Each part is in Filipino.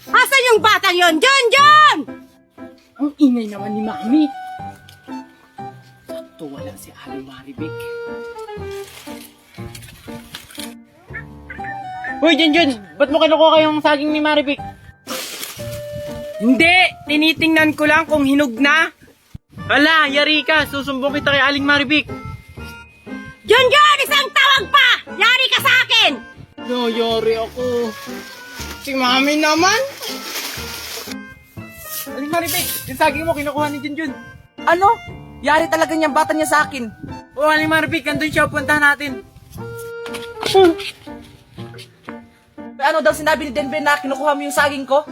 Asan yung batang yon? John! Ang ingay naman ni Mami. Sakto wala si Aling Maribik. Hoy, Junjun! Ba't mo kinukuha yung saging ni Maribik? Hindi! Tinitingnan ko lang kung hinog na. Hala, yari ka! Susumbong kita kay Aling Maribik. John! Isang tawag pa! Yari ka sa akin! Yari ako. Si Mami naman. Aling Maribik, yung saging mo kinukuha ni Junjun. Ano? Yari talaga niyang bata niya sa akin. O, Aling Maribik, andun siya. Puntahan natin. Ano daw sinabi ni Denver na kinukuha mo yung saging ko?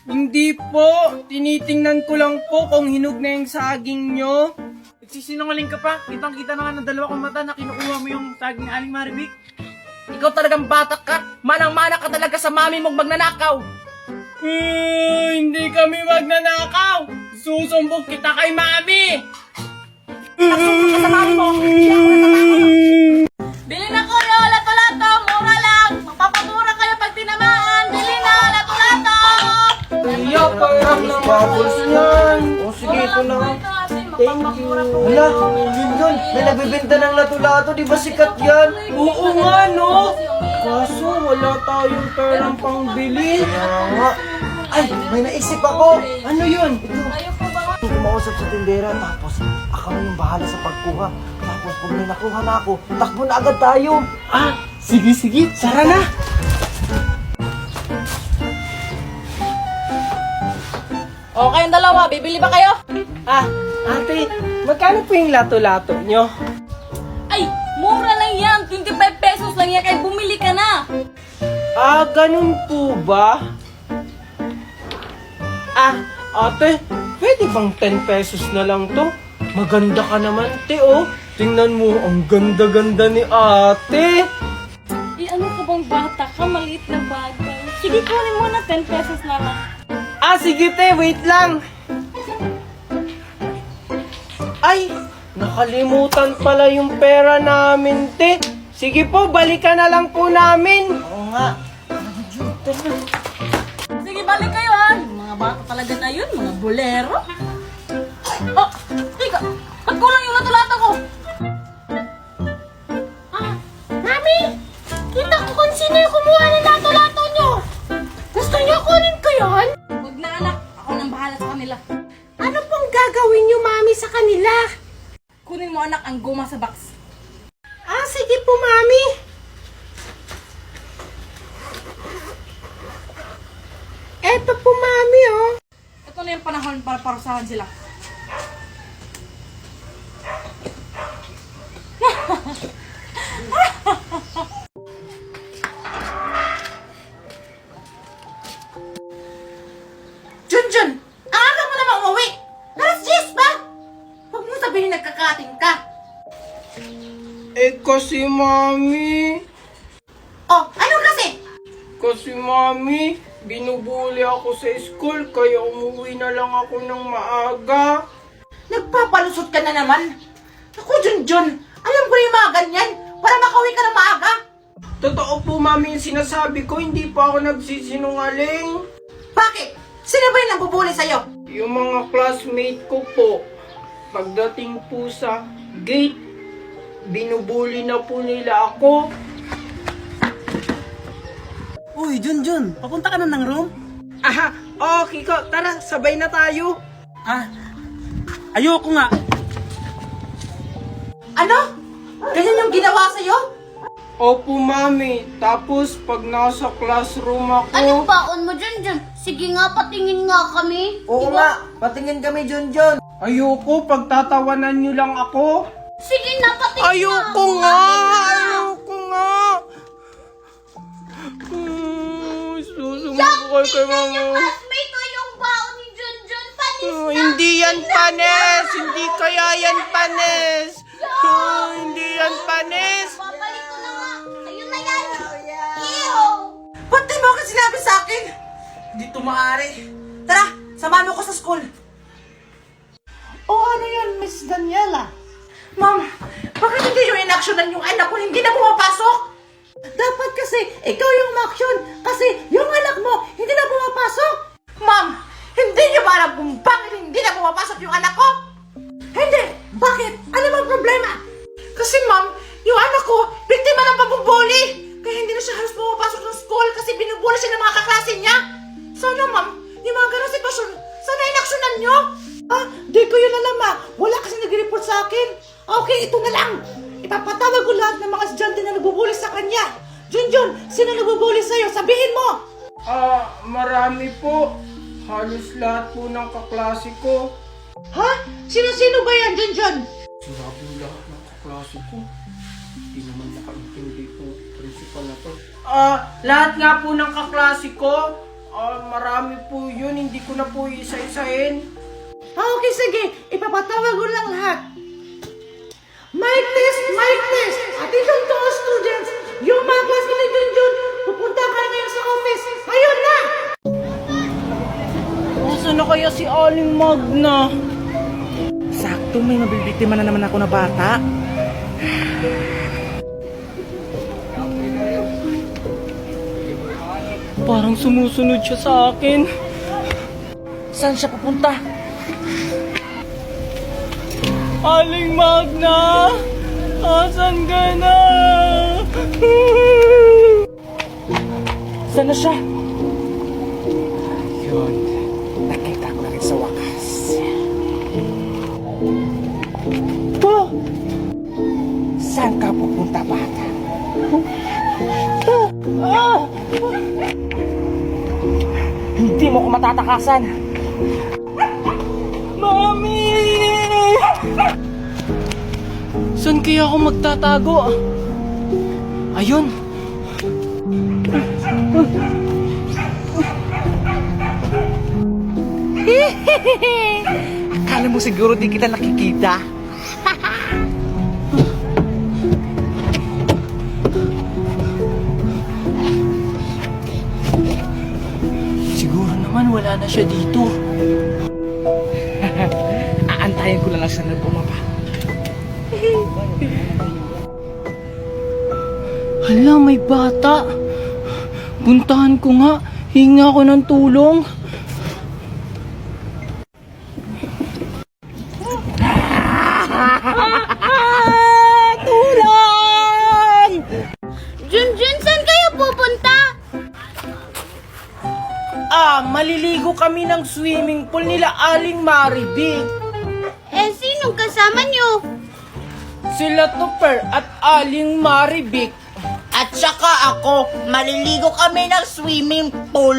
Hindi po. Tinitingnan ko lang po kung hinog na yung saging nyo. Nagsisinungaling ka pa. Kitang-kita naman ng dalawa kong mata na kinukuha mo yung saging ni Aling Maribik. Ikaw talagang batak ka. Manang-mana ka talaga sa mami mong magnanakaw. Hindi kami magnanakaw. Susumbong kita kay Mami. Nagsumbong ka sa mami mo. Hindi ako natatakot. Bili na ko yo, lato-lato, mura lang. Mapapamura kayo pag tinamaan. Bili na, lato-lato. Iya, parang naman yan. O sige, ito na. Thank you. Hala, Junjun, may nagbibenta ng lato-lato, di ba sikat yan? Oo nga, no? Kaso wala tayong perang pangbili. Kaya nga. Ay, may naisip ako. Ano yun? Ito, kumausap sa tindera, tapos ako na yung bahala sa pagkuha. Tapos pag may nakuha na ako, takbo na agad tayo. Ah, sige, tara na. O, kayong dalawa, bibili ba kayo? Ah, ate, magkano po yung lato-lato nyo? Ay, mura lang yan. 25 pesos lang yan. Kaya bumili ka na. Ah, ganun po ba? Ah, ate, pwede bang 10 pesos na lang to? Maganda ka naman, te, oh. Tingnan mo, ang ganda-ganda ni ate. Ano ka bang bata ka? Maliit na bagay. Sige, kunin mo na 10 pesos na lang. Ah, sige, te, wait lang. Ay, nakalimutan pala yung pera namin, te. Sige po, balikan na lang po namin. Oo nga. Sige, balik kayo ha. Yung mga bata talaga na yun, mga bolero. Oh, teka, ba't kulang yung lato-lato ko? Ah, Mami! Kita ko kung sino yung kumuha ng lato-lato nyo. Gusto nyo kunin ko yun? Huwag na anak, ako nang bahala sa kanila. Ano pong gagawin nyo, Mami, sa kanila? Kunin mo anak ang goma sa box. Ah, sige po, Mami. Eto po, Mami, oh. Ito na yung panahon para parusahan sila. Junjun! Ang aga mo naman umuwi! Alas 10 ba? Huwag mo sabihin nagkakating ka. Eh, kasi mami. Oh, ano kasi? Kasi mami, binubuli ako sa school, kaya umuwi na lang ako ng maaga. Nagpapalusot ka na naman. Ako, Junjun, alam ko yung mga ganyan para makauwi ka ng maaga. Totoo po mami yung sinasabi ko, hindi pa ako nagsisinungaling. Bakit? Sino ba yung nabubuli sa'yo? Yung mga classmate ko po, pagdating po sa gate, binubuli na po nila ako. Uy, Junjun, papunta ka na ng room? Aha, okay ko, tara, sabay na tayo. Ah, ayoko nga. Ano? Ganyan yung ginawa sa'yo? Opo mami, tapos pag nasa classroom ako, Anong baon mo dyan dyan? Sige nga, patingin nga kami. Oo nga, patingin kami, Junjun. ayoko, pagtatawanan nyo lang ako. Sige na, patingin Ayoko na. nga! Patingin na. Ayoko nga! Susumbong ko kay mama. Classmate ko yung baon ni Junjun. Panis na. Hindi yan panes! Hindi kaya yan panes! Hindi yan panes! Babalik ko na nga. Ayun na yan. Ew. Ba't di mo ka sinabi sa akin? Hindi ito maaari. Tara, samahan mo ko sa school. Ano yan, Miss Daniela? Ma'am, bakit hindi yung inaksyonan yung anak ko hindi na pumapasok? Dapat kasi ikaw yung ma-action kasi yung anak mo hindi na alam kung bakit hindi na pumapasok yung anak ko? Hindi! Bakit? Ano bang problema? Kasi ma'am, yung anak ko, biktima ng pambubuli. Kaya hindi na siya halos pumapasok ng school kasi binubuli siya ng mga kaklase niya. Sana ma'am, yung mga ganang sitwasyon, sana inaksyonan niyo. Di ko yun alam Wala kasi nag-report sa akin. Okay, ito na lang. Ipapatawag ko lahat ng mga estudyante na nagbubuli sa kanya. Junjun, sino nagbubuli sa'yo? Sabihin mo! Marami po. Halos lahat po ng kaklase ko. Ha? Sino-sino ba yan, Junjun? Sinabi lahat ng kaklase ko. Hindi naman nakaintindi po principal na to. Lahat nga po ng kaklase ko. Marami po yun. Hindi ko na po isa-isahin. Okay, sige. Ipapatawag ko lang lahat. Mic test! Attention to all students. Yung mga classmates ni Junjun, pupunta ka ngayon sa office. Ayun na! Nasaan na kaya si Aling Magna? Sakto, may mabibiktima na naman ako na bata. Parang sumusunod siya sa akin. Saan siya pupunta? Aling Magna! Asan ka na? Saan na siya? Yun. Nakita ko na rin sa wakas. Po! Saan ka pupunta, bata? Hindi mo ko matatakasan. Mami! Saan kaya ako magtatago? Ayun! Akala mo siguro di kita nakikita? Siguro naman wala na siya dito. Aantayin ko lang siya na bumaba. Hala, may bata. Puntahan ko nga. Hinga ako ng tulong. Tulong! Junjun, saan kayo pupunta? Maliligo kami ng swimming pool nila Aling Maribig. Sinong kasama nyo? Sila Tupper at Aling Maribig. At saka ako, maliligo kami ng swimming pool.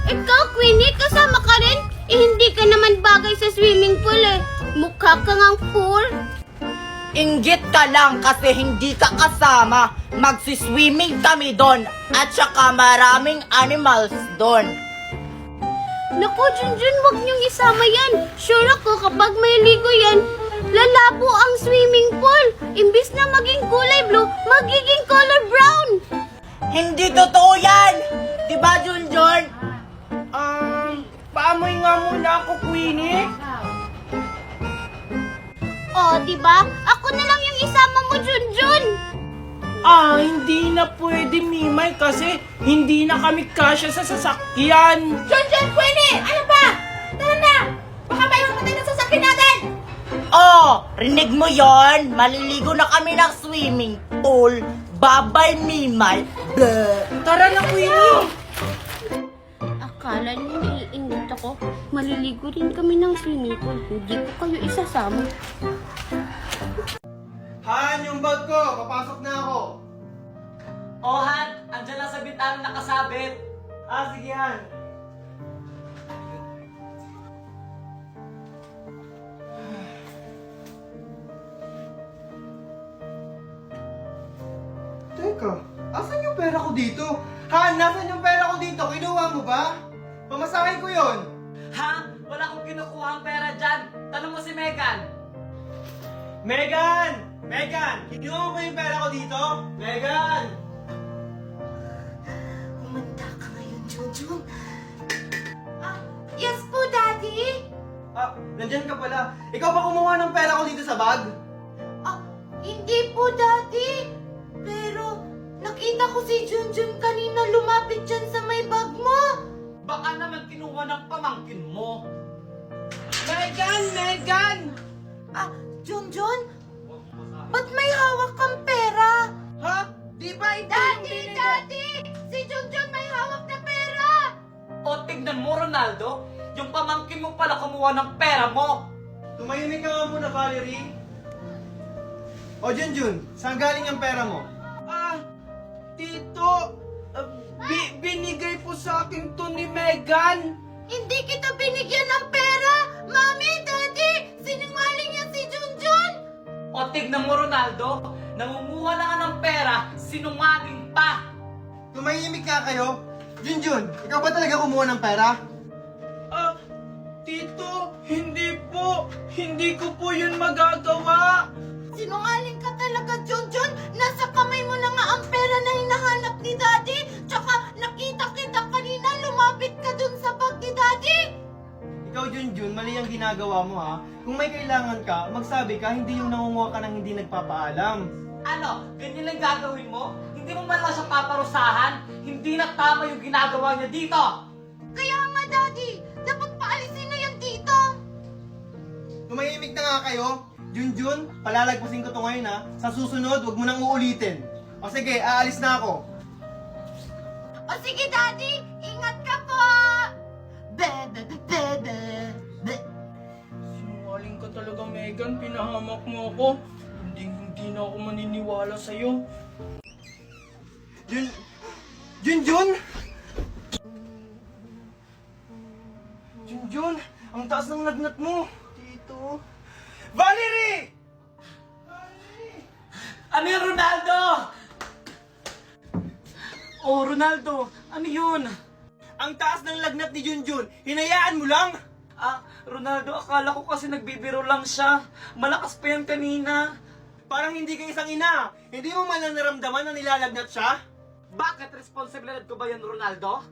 Ikaw, Queenie, kasama ka rin? Hindi ka naman bagay sa swimming pool Mukha ka ngang pool. Inggit ka lang kasi hindi ka kasama. Magsiswimming kami doon. At saka maraming animals doon. Naku, Junjun, wag niyong isama yan. Sure ako kapag may ligo yan, lalabo ang swimming pool. Imbis na maging kulay blue, magiging color brown. Hindi totoo yan! Diba, Junjun? Paamoy nga muna ako, Queenie. Diba? Ako na lang yung isama mo, Junjun. Hindi na pwede, Mimay, kasi hindi na kami kasya sa sasakyan. Junjun, Queenie! Ano ba? Tara na! Baka may mamatay na sasakyan natin! Rinig mo yon? Maliligo na kami ng swimming pool. Babay, Mimay. Tara na, Queenie. Akala niyo naiinit ako. Maliligo rin kami ng swimming pool. Hindi ko kayo isasama. Han, yung bag ko! Papasok na ako! Han, andyan lang sa bitang nakasabit. Sige, Han. Teka, asan yung pera ko dito? Han, nasan yung pera ko dito? Kinuha mo ba? Pamasahe ko yon. Ha? Wala akong kinukuha ang pera dyan. Tanong mo si Megan. Megan! Megan! Kinuha mo ba yung pera ko dito? Megan! Kumanda ka ngayon, Junjun. Yes po, Daddy. Nandyan ka pala. Ikaw ba kumuha ng pera ko dito sa bag? Hindi po, Daddy. Pero, nakita ko si Junjun kanina lumapit dyan sa may bag mo. Baka naman kinuha ng pamangkin mo. Megan! Ah, Junjun? Ba't may hawak kang pera? Ha? Di ba ito yung binigay? Daddy! Si Junjun may hawak na pera! O tignan mo, Ronaldo, yung pamangkin mo pala kumuha ng pera mo. Tumahimik ka nga muna, Valerie. O Junjun, saan galing ang pera mo? Tito, binigay po sa akin to ni Megan. Hindi kita binigyan ng pera! Mami, Daddy! Sinungaling yan si Junjun! O tignan mo, Ronaldo, nangunguha na ka ng pera, sinungaling pa. Tumahimik nga kayo. Junjun, ikaw ba talaga kumuha ng pera? Tito, hindi po. Hindi ko po yun magagawa. Sinungaling ka talaga, Junjun! Nasa kamay mo na nga ang pera na hinahanap ni Daddy! Tsaka nakita kita kanina, lumapit ka dun sa bag ni Daddy! Ikaw, Junjun, mali ang ginagawa mo ha. Kung may kailangan ka, magsabi ka, hindi yung nangunguha ka ng hindi nagpapaalam. Ano, ganyan lang gagawin mo? Hindi mo man lang siya paparusahan? Hindi na tama yung ginagawa niya dito! Kaya nga, Daddy! Dapat paalisin na yan dito! Tumahimik na nga kayo. Junjun, palalagpasin ko to ngayon ha. Sa susunod, wag mo nang uulitin. O sige, aalis na ako. O sige, Daddy! Ingat ka po! Sinungaling ka talaga, Megan. Pinahamak mo ako. Hindi na ako maniniwala sa'yo. Junjun! Junjun, ang taas ng lagnat mo. Tito. Valerie! Ano yun, Ronaldo? Oh, Ronaldo, ano yun? Ang taas ng lagnat ni Junjun, hinayaan mo lang? Ronaldo, akala ko kasi nagbibiro lang siya. Malakas pa yan kanina. Parang hindi ka isang ina. Hindi mo man lang naramdaman na nilalagnat siya? Bakit responsibilidad ko ba yan, Ronaldo?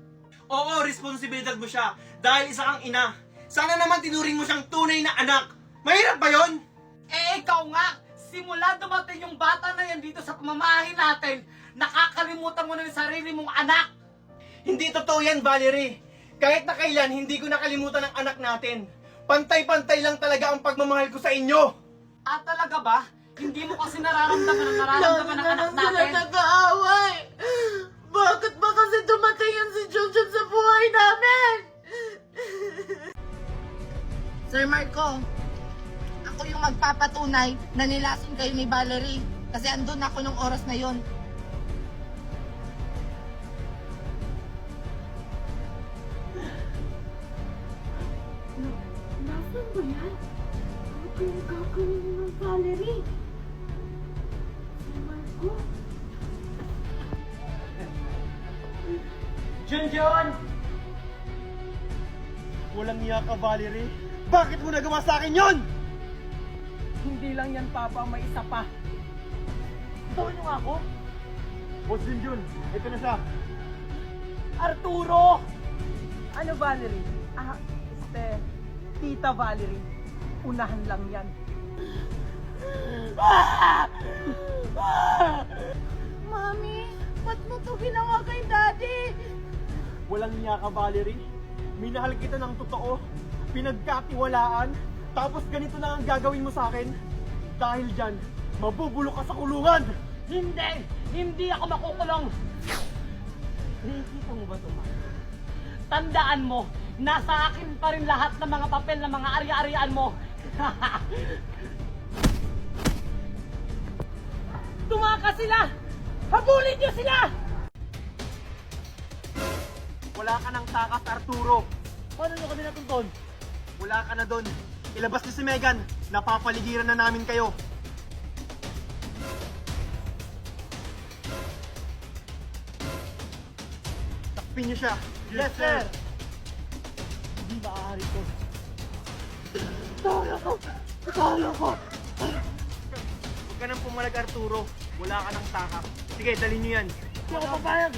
Oo, responsibilidad mo siya. Dahil isa kang ina. Sana naman tinuring mo siyang tunay na anak. Mahirap ba yon? Eh, ikaw nga! Simula dumating yung bata na yan dito sa pamamahay natin, nakakalimutan mo na yung sarili mong anak! Hindi totoo yan, Valerie. Kahit na kailan, hindi ko nakalimutan ang anak natin. Pantay-pantay lang talaga ang pagmamahal ko sa inyo. Talaga ba? Hindi mo kasi nararamdaman ang nararamdaman ng anak natin? nag-aaway! Bakit ba kasi dumating yan si Junjun sa buhay namin? Sir Marco, ako yung magpapatunay na nilason kayo ni Valerie. Kasi andun ako nung oras na yon. Nasaan ba yan? Ano kayong gagawin mo ng Valerie? Si Marco? Junjun! Walang iya ka, Valerie. Bakit mo nagawa sa akin yon? Hindi lang yan, Papa. May isa pa. Tawin niyo nga ako. Boss Junjun, ito na siya. Arturo! Ano, Valerie? Tita Valerie. Unahan lang yan. Mami, ba't mo to ginawa kay Daddy? Walang iya ka, Valerie. Minahal kita ng totoo. Pinagkatiwalaan. Tapos ganito na ang gagawin mo sa akin. Dahil dyan, mabubulok ka sa kulungan. Hindi! Hindi ako makukulong! Nakikita mo ba ito, Marco? Tandaan mo, nasa akin pa rin lahat ng mga papel ng mga ari-arian mo. Tumakas sila! Habulin niyo sila! Wala ka ng takas, Arturo. Paano nyo kami natuntun? Wala ka na doon. Ilabas niyo si Megan. Napapaligiran na namin kayo. Takpin niyo siya. Yes, sir. Hindi maaari to. Huwag ka nang pumalag, Arturo. Wala ka ng takas. Sige, dalhin niyo yan. Hindi ako papayag!